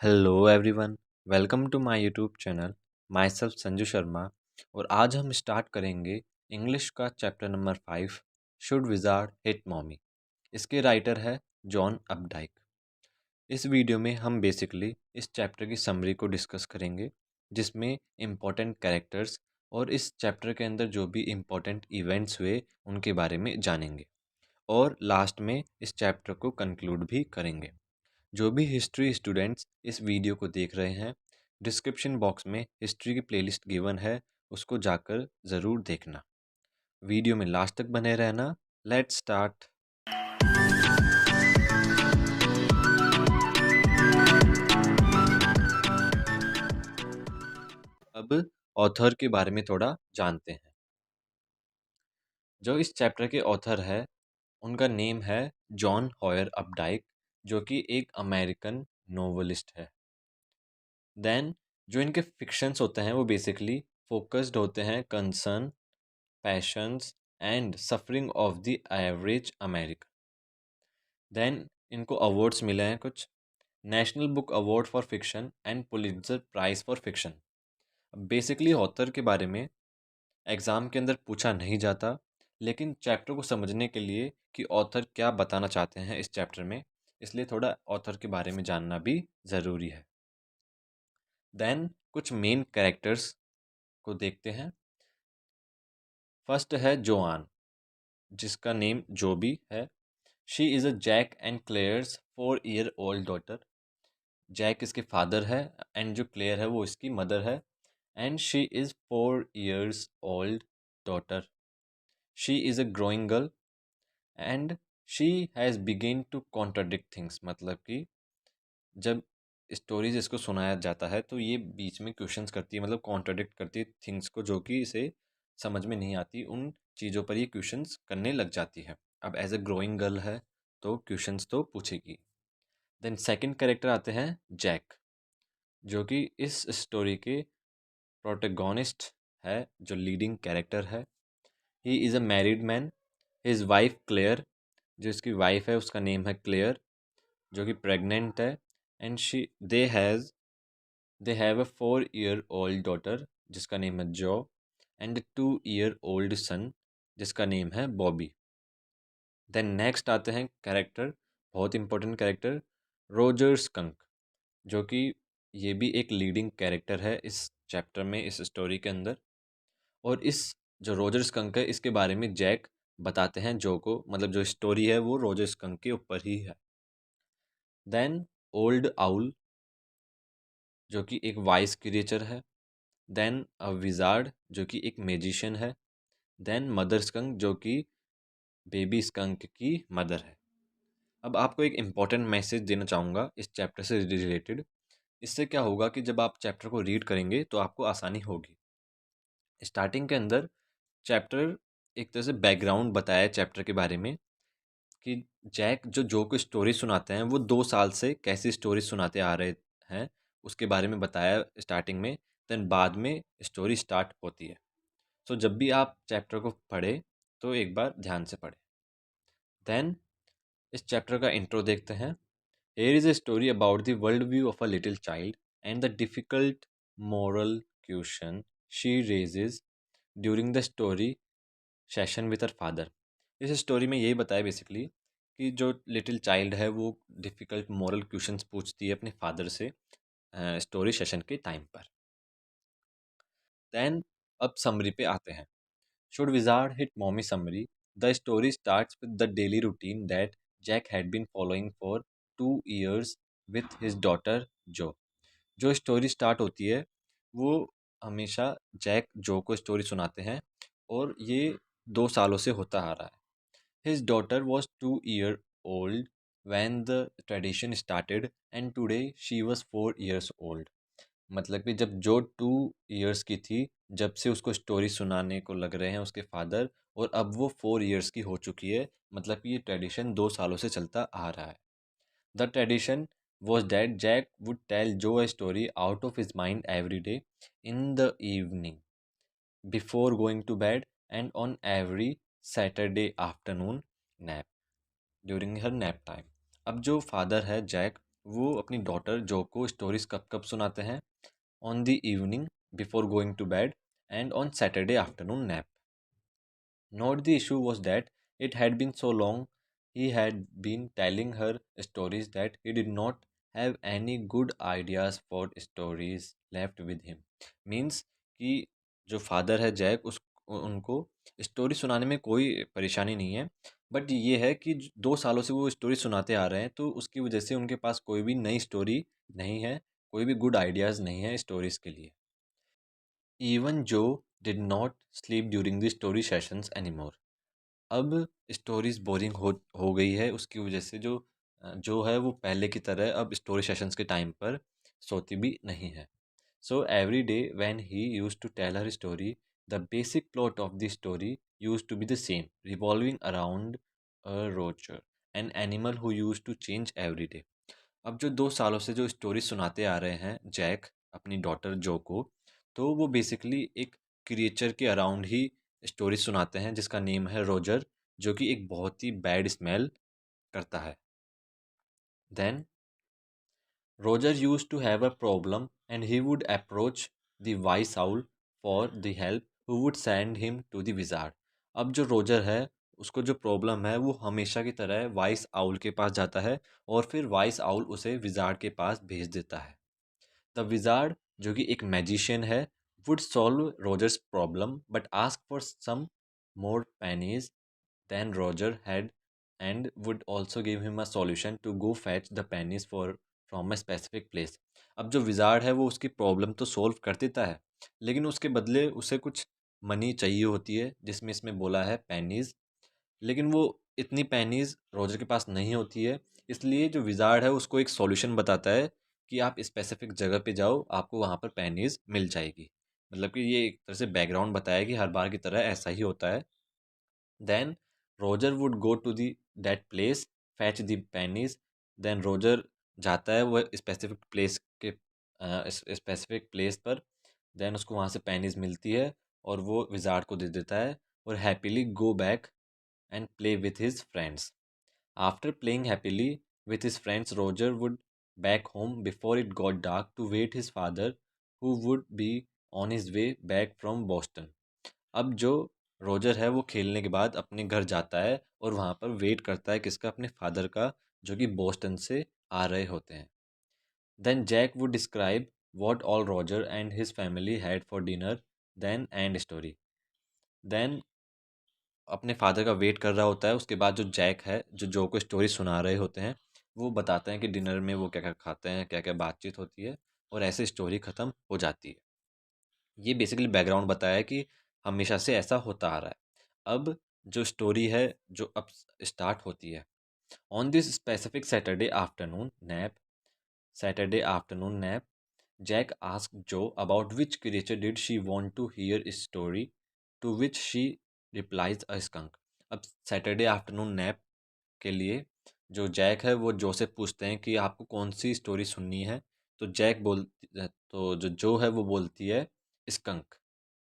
Hello everyone, welcome to my YouTube channel. Myself Sanju Sharma. और आज हम स्टार्ट करेंगे इंग्लिश का chapter number 5, should wizard hit mommy. इसके राइटर है जॉन अपडाइक। इस वीडियो में हम बेसिकली इस चैप्टर की समरी को डिस्कस करेंगे, जिसमें इम्पोर्टेंट कैरेक्टर्स और इस चैप्टर के अंदर जो भी इम्पोर्टेंट इवेंट्स हुए उनके बारे में जानेंगे, और लास्ट में इस चैप्टर को कंक्लूड भी करेंगे। जो भी हिस्ट्री स्टूडेंट्स इस वीडियो को देख रहे हैं, डिस्क्रिप्शन बॉक्स में हिस्ट्री की प्लेलिस्ट गिवन है, उसको जाकर ज़रूर देखना। वीडियो में लास्ट तक बने रहना। Let's start. अब ऑथर के बारे में थोड़ा जानते हैं। जो इस चैप्टर के ऑथर है उनका नेम है जॉन हॉयर अपडाइक, जो कि एक अमेरिकन नोवेलिस्ट है। देन जो इनके फिक्शंस होते हैं वो बेसिकली फोकस्ड होते हैं concern, passions and suffering of the average American. Then इनको अवार्ड्स मिले हैं कुछ: national book award for fiction and Pulitzer prize for fiction. Basically author के बारे में एग्ज़ाम के अंदर पूछा नहीं जाता, लेकिन चैप्टर को समझने के लिए कि ऑथर क्या बताना चाहते हैं इस चैप्टर में, इसलिए थोड़ा ऑथर के बारे में जानना भी ज़रूरी है। देन कुछ मेन कैरेक्टर्स को देखते हैं। फर्स्ट है जोआन, जिसका नेम जोबी है। She is a Jack and Claire's 4 year old daughter. Jack इसके फादर है एंड जो क्लेयर है वो इसकी मदर है। And she is 4 years old daughter. She is a growing girl and she has begin to contradict things. मतलब कि जब स्टोरीज इसको सुनाया जाता है तो ये बीच में क्वेश्चंस करती है, मतलब कॉन्ट्राडिक्ट करती है थिंग्स को, जो कि इसे समझ में नहीं आती। उन चीज़ों पर ये क्वेश्चंस करने लग जाती है। अब एज ए ग्रोइंग गर्ल है तो क्वेश्चंस तो पूछेगी। देन सेकंड कैरेक्टर आते हैं जैक, जो कि इस स्टोरी के प्रोटेगोनिस्ट है, जो लीडिंग कैरेक्टर है। He is a married man. His wife Claire, जो इसकी वाइफ है उसका नेम है क्लेयर, जो कि प्रेग्नेंट है। And she they have a 4 year old daughter, जिसका नेम है जो, एंड 2 ईयर ओल्ड सन, जिसका नेम है बॉबी। देन नेक्स्ट आते हैं कैरेक्टर, बहुत इंपॉर्टेंट कैरेक्टर, रोजर स्कंक, जो कि ये भी एक लीडिंग कैरेक्टर है इस चैप्टर में, इस स्टोरी के अंदर। और इस जो रोजर स्कंक है इसके बारे में जैक बताते हैं जो को, मतलब जो स्टोरी है वो रोजर स्कंक के ऊपर ही है। देन ओल्ड आउल, जो कि एक वाइस क्रिएचर है। देन अ विजार्ड, जो कि एक मैजिशियन है। देन मदर स्कंक, जो कि बेबी स्कंक की मदर है। अब आपको एक इम्पॉर्टेंट मैसेज देना चाहूँगा इस चैप्टर से रिलेटेड। इससे क्या होगा कि जब आप चैप्टर को रीड करेंगे तो आपको आसानी होगी। स्टार्टिंग के अंदर चैप्टर एक तरह से बैकग्राउंड बताया है चैप्टर के बारे में, कि जैक जो को स्टोरी सुनाते हैं वो 2 साल से कैसी स्टोरी सुनाते आ रहे हैं, उसके बारे में बताया स्टार्टिंग में। देन बाद में स्टोरी स्टार्ट होती है। सो जब भी आप चैप्टर को पढ़े तो एक बार ध्यान से पढ़ें। देन इस चैप्टर का इंट्रो देखते हैं। Here is a story about the worldview of a little child and the difficult moral question she raises during the story session with her father। इस स्टोरी में यही बताया बेसिकली कि जो लिटिल चाइल्ड है वो डिफ़िकल्ट मॉरल क्वेश्चंस पूछती है अपने फादर से स्टोरी सेशन के टाइम पर। देन अब समरी पे आते हैं। Should wizard hit mommy summary. The story starts with the daily routine that Jack had been following for 2 years with his daughter Jo. जो स्टोरी स्टार्ट होती है वो हमेशा जैक जो को स्टोरी सुनाते हैं, और ये 2 सालों से होता आ रहा है। His daughter was 2 year old when the tradition started and today she was 4 years old। मतलब कि जब जो 2 years की थी, जब से उसको स्टोरी सुनाने को लग रहे हैं उसके फादर, और अब वो 4 years की हो चुकी है। मतलब कि ये ट्रेडिशन 2 सालों से चलता आ रहा है। The tradition was that Jack would tell Joe a story out of his mind every day in the evening before going to bed and on every Saturday afternoon nap during her nap time। अब जो father है Jack, वो अपनी daughter जो को stories कब कब सुनाते हैं, on the evening before going to bed and on Saturday afternoon nap. Not the issue was that it had been so long he had been telling her stories that he did not have any good ideas for stories left with him. Means कि जो father है Jack उस उनको story सुनाने में कोई परेशानी नहीं है, बट ये है कि 2 सालों से वो स्टोरी सुनाते आ रहे हैं, तो उसकी वजह से उनके पास कोई भी नई स्टोरी नहीं है, कोई भी गुड आइडियाज़ नहीं है स्टोरीज़ के लिए. इवन जो did not sleep during the story sessions anymore. अब स्टोरीज़ बोरिंग हो गई है, उसकी वजह से जो है वो पहले की तरह अब स्टोरी सेशंस के टाइम पर सोती भी नहीं है. So every day when he used to tell her story, the basic plot of the story used to be the same, revolving around a Roger, an animal who used to change every day. अब जो 2 सालों से जो story सुनाते आ रहे हैं Jack अपनी daughter जो को, तो वो बेसिकली एक क्रिएचर के अराउंड ही स्टोरी सुनाते हैं जिसका नेम है रोजर, जो कि एक बहुत ही बैड स्मेल करता है. Then Roger used to have a problem and he would approach the wise owl for the help, who would send him to the wizard. अब जो रोजर है उसको जो प्रॉब्लम है वो हमेशा की तरह वाइस आउल के पास जाता है, और फिर वाइस आउल उसे विजार्ड के पास भेज देता है. द विजार्ड जो कि एक मैजिशियन है would solve Roger's problem but ask for some more pennies than Roger had, and would also give him a solution to go fetch the pennies for from a specific place. अब जो wizard है वो उसकी problem तो solve कर देता है, लेकिन उसके बदले उसे कुछ मनी चाहिए होती है जिसमें इसमें बोला है पेनीज, लेकिन वो इतनी पेनीज रोजर के पास नहीं होती है. इसलिए जो विजार्ड है उसको एक सॉल्यूशन बताता है कि आप स्पेसिफिक जगह पे जाओ, आपको वहाँ पर पेनीज मिल जाएगी. मतलब कि ये एक तरह से बैकग्राउंड बताया कि हर बार की तरह ऐसा ही होता है. Then Roger would go to the that place, fetch the pennies. Then Roger जाता है वो स्पेसिफिक प्लेस के स्पेसिफिक प्लेस पर. देन उसको वहाँ से पेनीज मिलती है और वो विजार्ड को दे देता है, और happily go back and play with his friends. After playing happily with his friends, Roger would back home before it got dark to wait his father, who would be on his way back from Boston. अब जो Roger है वो खेलने के बाद अपने घर जाता है और वहाँ पर वेट करता है किसका, अपने फादर का, जो कि बोस्टन से आ रहे होते हैं. Then Jack would describe what all Roger and his family had for dinner, then end story. Then अपने फादर का वेट कर रहा होता है, उसके बाद जो जैक है जो को स्टोरी सुना रहे होते हैं, वो बताते हैं कि डिनर में वो क्या क्या खाते हैं, क्या क्या बातचीत होती है, और ऐसे स्टोरी ख़त्म हो जाती है. ये बेसिकली बैकग्राउंड बताया है कि हमेशा से ऐसा होता आ रहा है. अब जो स्टोरी है जो अब स्टार्ट होती है. On this specific Saturday afternoon nap, Jack ask Jo about which creature did she want to hear story, to which she replies a skunk. अब सैटरडे आफ्टरनून नैप के लिए जो जैक है वो जो से पूछते हैं कि आपको कौन सी स्टोरी सुननी है, तो जैक बोल तो जो है वो बोलती है स्कंक,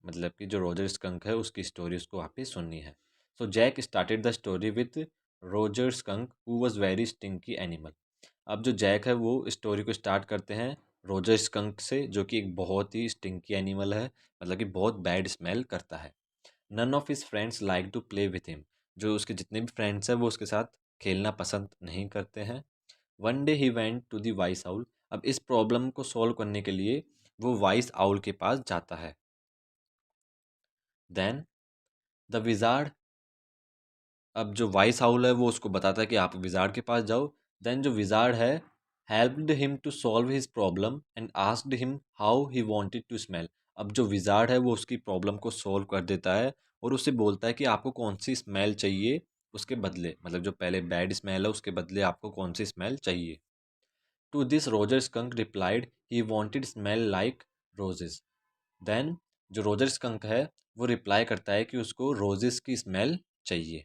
मतलब कि जो रोजर स्कंक है उसकी स्टोरी उसको वहाँ पे सुननी है. So Jack started the story with Roger skunk who was very stinky animal. अब जो जैक है वो स्टोरी को स्टार्ट करते हैं रोजर स्कंक से, जो कि एक बहुत ही स्टिंकी एनिमल है, मतलब कि बहुत बैड स्मेल करता है. None of his friends like to play with him. जो उसके जितने भी फ्रेंड्स हैं वो उसके साथ खेलना पसंद नहीं करते हैं. One day he went to the wise owl. अब इस प्रॉब्लम को सॉल्व करने के लिए वो वाइस आउल के पास जाता है. देन द विजार्ड, अब जो वाइस आउल है वो उसको बताता है कि आप विजार्ड के पास जाओ. देन जो विजार्ड है helped him to solve his problem and asked him how he wanted to smell. अब जो विजार्ड है वो उसकी प्रॉब्लम को सॉल्व कर देता है और उसे बोलता है कि आपको कौन सी स्मेल चाहिए उसके बदले, मतलब जो पहले बैड स्मेल है उसके बदले आपको कौन सी स्मेल चाहिए. To this Roger skunk replied he wanted smell like roses. Then जो रोजर स्कंक है वो रिप्लाई करता है कि उसको रोजेस की स्मेल चाहिए.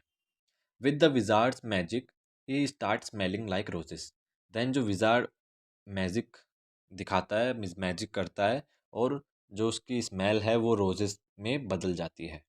With the wizard's magic he start smelling like roses. Then जो विजार्ड मैजिक दिखाता है, मैजिक करता है, और जो उसकी स्मेल है वो रोजेस में बदल जाती है.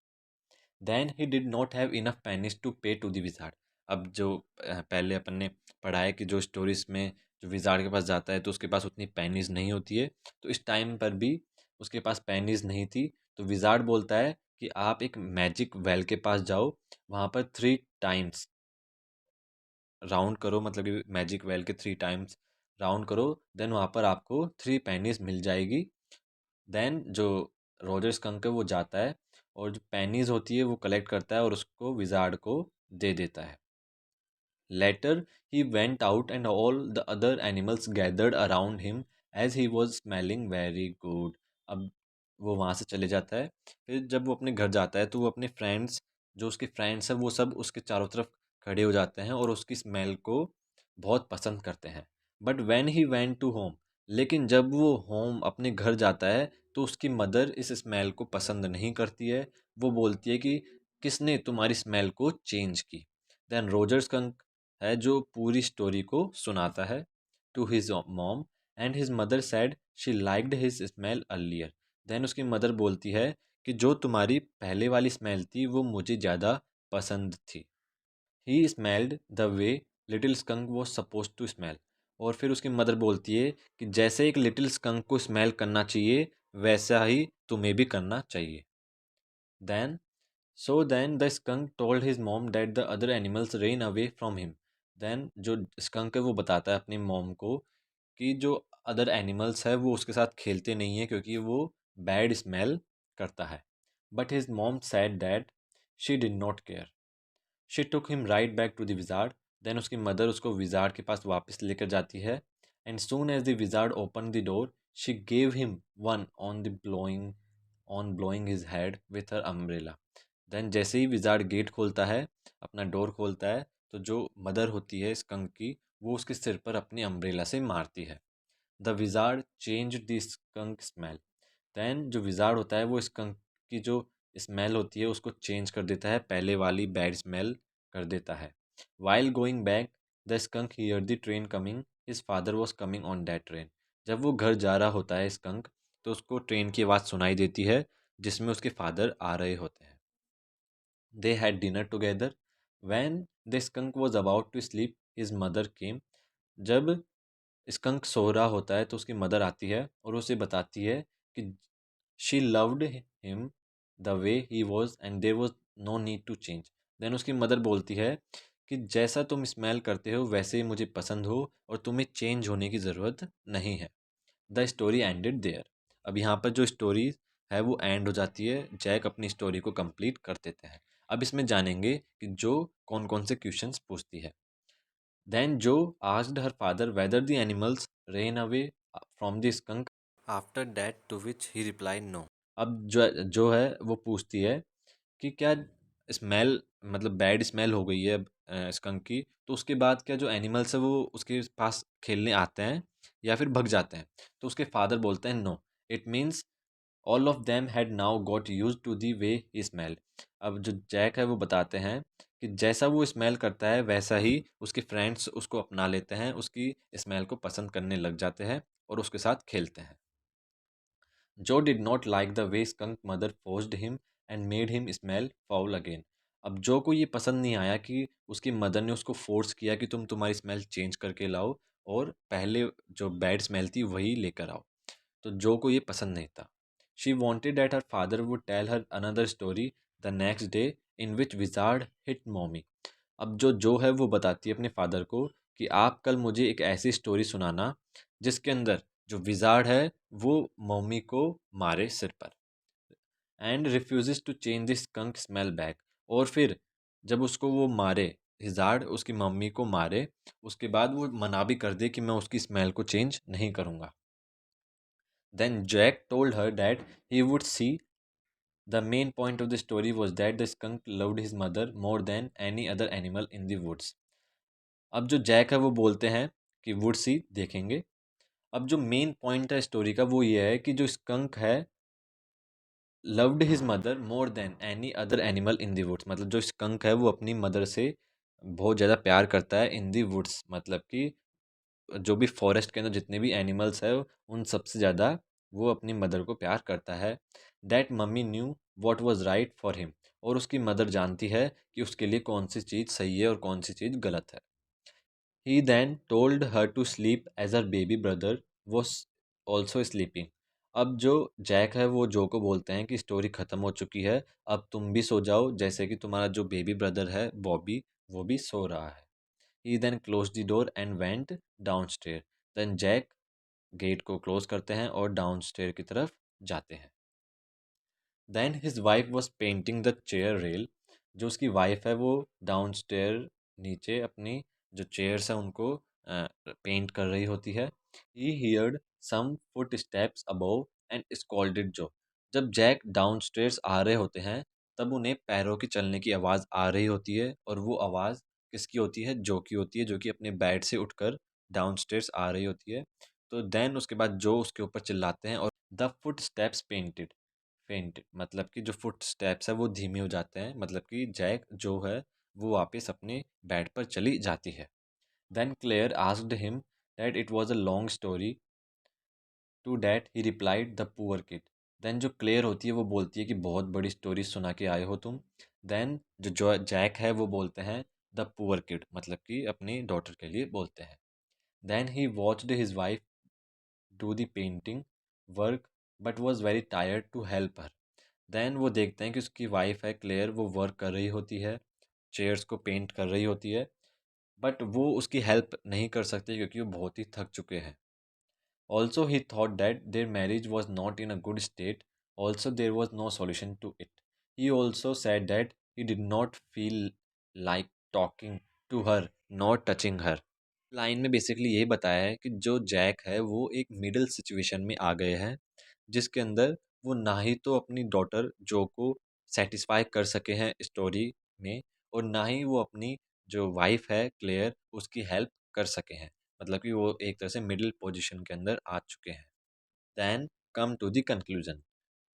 Then he did not have enough pennies to pay to the wizard. अब जो पहले अपन ने पढ़ा है कि जो स्टोरीज में जो विज़ार्ड के पास जाता है तो उसके पास उतनी पेनीज़ नहीं होती है। तो इस टाइम पर भी उसके पास पेनीज़ नहीं थी, तो विज़ार्ड बोलता है कि आप एक मैजिक वेल के पास जाओ, वहाँ पर 3 टाइम्स राउंड करो, मतलब कि मैजिक वेल के 3 टाइम्स राउंड करो, देन वहाँ पर आपको 3 पेनीज़ मिल जाएगी। देन जो रॉजर स्कंक है वो जाता है और जो पेनीज़ होती है वो कलेक्ट करता है और उसको विज़ार्ड को दे देता है। Later, he went out and all the other animals gathered around him as he was smelling very good. अब वो वहाँ से चले जाता है। फिर जब वो अपने घर जाता है तो वो अपने फ्रेंड्स, जो उसके फ्रेंड्स हैं, वो सब उसके चारों तरफ खड़े हो जाते हैं और उसकी स्मेल को बहुत पसंद करते हैं। But when he went to home, लेकिन जब वो होम अपने घर जाता है तो उसकी मदर इस स्मेल को पसंद नहीं करती है। वो बोलती है कि किसने तुम्हारी स्मेल को चेंज की। देन रोजर स्कंक है जो पूरी स्टोरी को सुनाता है to his mom, and his mother said she liked his smell earlier. Then उसकी मदर बोलती है कि जो तुम्हारी पहले वाली स्मेल थी वो मुझे ज़्यादा पसंद थी। He smelled the way little skunk वो सपोज टू स्मेल। और फिर उसकी मदर बोलती है कि जैसे एक लिटिल स्कंक को स्मेल करना चाहिए वैसा ही तुम्हें भी करना चाहिए। Then then the skunk told his mom that the other animals ran away from him. Then जो skunk है वो बताता है अपनी मॉम को कि जो अदर एनिमल्स है वो उसके साथ खेलते नहीं है क्योंकि वो बैड स्मेल करता है। But his mom said that she did not care. She took him right back to the wizard. Then उसकी मदर उसको विजार्ड के पास वापस लेकर जाती है। And soon as the wizard opened the door, she gave him one on blowing his head with her umbrella. Then जैसे ही wizard gate खोलता है, अपना डोर खोलता है, तो जो मदर होती है स्कंक की, वो उसके सिर पर अपनी अम्ब्रेला से मारती है। The wizard change the skunk smell. Then जो विजार्ड होता है वो स्कंक की जो स्मेल होती है उसको चेंज कर देता है, पहले वाली बैड स्मेल कर देता है। While going back the skunk here the train coming, his father was coming on that train. जब वो घर जा रहा होता है स्कंक, तो उसको ट्रेन की आवाज़ सुनाई देती है जिसमें उसके फादर आ रहे होते हैं। They had dinner together. When the skunk was about to sleep, his mother came. जब स्कंक सो रहा होता है तो उसकी मदर आती है और उसे बताती है कि she loved him the way he was and there was no need to change. Then उसकी मदर बोलती है कि जैसा तुम स्मेल करते हो वैसे ही मुझे पसंद हो और तुम्हें चेंज होने की ज़रूरत नहीं है। The story ended there. अब यहाँ पर जो स्टोरी है वो एंड हो जाती है, जैक अपनी स्टोरी को कंप्लीट कर देते हैं। अब इसमें जानेंगे कि जो कौन कौन से क्वेश्चंस पूछती है। Then Jo asked her father whether the animals ran away from the skunk after that, to which he replied no. अब जो है वो पूछती है कि क्या स्मेल, मतलब बैड स्मेल हो गई है स्कंक की, तो उसके बाद क्या जो एनिमल्स है वो उसके पास खेलने आते हैं या फिर भग जाते हैं। तो उसके फादर बोलते हैं no, it means all of them had now got used to the way he smell. अब जो जैक है वो बताते हैं कि जैसा वो स्मेल करता है वैसा ही उसके फ्रेंड्स उसको अपना लेते हैं, उसकी स्मेल को पसंद करने लग जाते हैं और उसके साथ खेलते हैं। जो did not like the way skunk mother forced him and made him smell foul again. अब जो को ये पसंद नहीं आया कि उसकी मदर ने उसको फोर्स किया कि तुम तुम्हारी स्मेल चेंज करके लाओ और पहले जो बैड स्मेल थी वही लेकर आओ, तो जो को ये पसंद नहीं था। She wanted that her father would tell her another story the next day in which wizard hit mommy. अब जो है वो बताती है अपने फादर को कि आप कल मुझे एक ऐसी स्टोरी सुनाना जिसके अंदर जो विजार्ड है वो मम्मी को मारे सिर पर। And refuses to change this skunk smell back. और फिर जब उसको वो मारे, हिजार्ड उसकी मम्मी को मारे, उसके बाद वो मना भी कर दे कि मैं उसकी स्मेल को चेंज नहीं करूँगा। Then Jack told her that he would see. The main point of the story was that the skunk loved his mother more than any other animal in the woods. अब जो Jack है वो बोलते हैं कि woods ही देखेंगे। अब जो मेन पॉइंट है स्टोरी का वो ये है कि जो स्कंक है loved his mother more than any other animal in the woods. मतलब जो स्कंक है वो अपनी मदर से बहुत ज़्यादा प्यार करता है इन दी वुड्स, मतलब कि जो भी फॉरेस्ट के अंदर जितने भी एनिमल्स है उन सबसे ज़्यादा वो अपनी मदर को प्यार करता है। That mummy knew what was right for him. और उसकी मदर जानती है कि उसके लिए कौन सी चीज़ सही है और कौन सी चीज़ गलत है। He then told her to sleep as her baby brother was also sleeping. अब जो जैक है वो जो को बोलते हैं कि स्टोरी ख़त्म हो चुकी है, अब तुम भी सो जाओ जैसे कि तुम्हारा जो बेबी ब्रदर है बॉबी वो भी सो रहा है. He then closed the door and went downstairs. Then Jack gate को क्लोज करते हैं और डाउनस्टेयर की तरफ जाते हैं. Then his wife was painting the chair rail. जो उसकी वाइफ है वो डाउनस्टेयर नीचे अपनी जो चेयर्स हैं उनको पेंट कर रही होती है. He heard some footsteps above and scolded Jo. जब जैक डाउनस्टेयर्स आ रहे होते हैं तब उन्हें पैरों की चलने की आवाज़ आ रही होती है और वो आवाज़ किसकी होती है, जो की होती है, जो कि अपने बेड से उठकर डाउनस्टेयर्स आ रही होती है. तो देन उसके बाद जो उसके ऊपर चिल्लाते हैं और द फुट स्टेप्स पेंटेड मतलब कि जो फुट स्टेप्स है वो धीमे हो जाते हैं, मतलब कि जैक जो है वो वापस अपने बेड पर चली जाती है. Then Claire asked him that it was a long story. To that he replied the poor kid. Then जो क्लेयर होती है वो बोलती है कि बहुत बड़ी स्टोरी सुना के आए हो तुम. देन जो जैक है वो बोलते हैं द पुअर किड, मतलब कि अपनी डॉटर के लिए बोलते हैं. Then he watched his wife do the painting work but was very tired to help her. Then वो देखते हैं कि उसकी वाइफ है क्लेयर वो वर्क कर रही होती है, चेयर्स को पेंट कर रही होती है, बट वो उसकी हेल्प नहीं कर सकते क्योंकि वो बहुत ही थक चुके हैं. Also he thought that their marriage was not in a good state. Also there was no solution to it. He also said that he did not feel like talking to her not touching her. Line में basically यही बताया है कि जो Jack है वो एक middle situation में आ गए हैं, जिसके अंदर वो ना ही तो अपनी डॉटर जो को सेटिस्फाई कर सके हैं स्टोरी में, और ना ही वो अपनी जो वाइफ है क्लेयर उसकी हेल्प कर सके हैं. मतलब कि वो एक तरह से मिडिल पोजीशन के अंदर आ चुके हैं. Then come to the conclusion.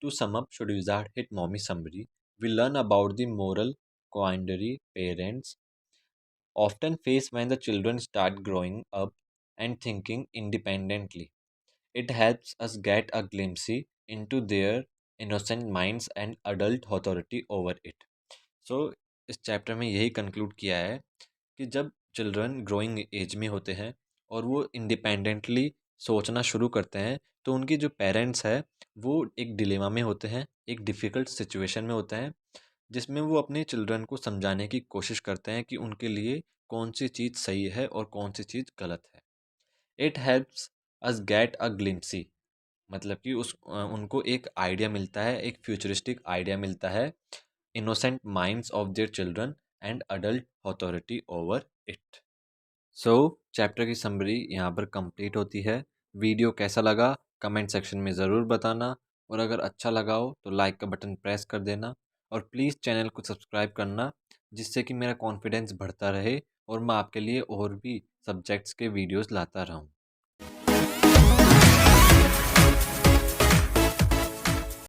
To sum up, should wizard hit mommy summary, we learn about the moral quandary parents often face when the children start growing up and thinking independently. It helps us get a glimpse into their innocent minds and adult authority over it. सो इस chapter में यही conclude किया है कि जब children growing as में होते हैं और वो इंडिपेंडेंटली सोचना शुरू करते हैं तो उनकी जो पेरेंट्स है वो एक डिलेमा में होते हैं, एक डिफ़िकल्ट सिचुएशन में होते हैं, जिसमें वो अपने चिल्ड्रन को समझाने की कोशिश करते हैं कि उनके लिए कौन सी चीज़ सही है और कौन सी चीज़ गलत है. It helps us get a glimpse, मतलब कि उनको एक आइडिया मिलता है, एक फ्यूचरिस्टिक आइडिया मिलता है, innocent minds of their children and adult authority over it. So chapter की समरी यहाँ पर कंप्लीट होती है. वीडियो कैसा लगा कमेंट सेक्शन में ज़रूर बताना, और अगर अच्छा लगा हो तो लाइक का बटन प्रेस कर देना, और प्लीज़ चैनल को सब्सक्राइब करना, जिससे कि मेरा कॉन्फिडेंस बढ़ता रहे और मैं आपके लिए और भी सब्जेक्ट्स के वीडियोस लाता रहूँ.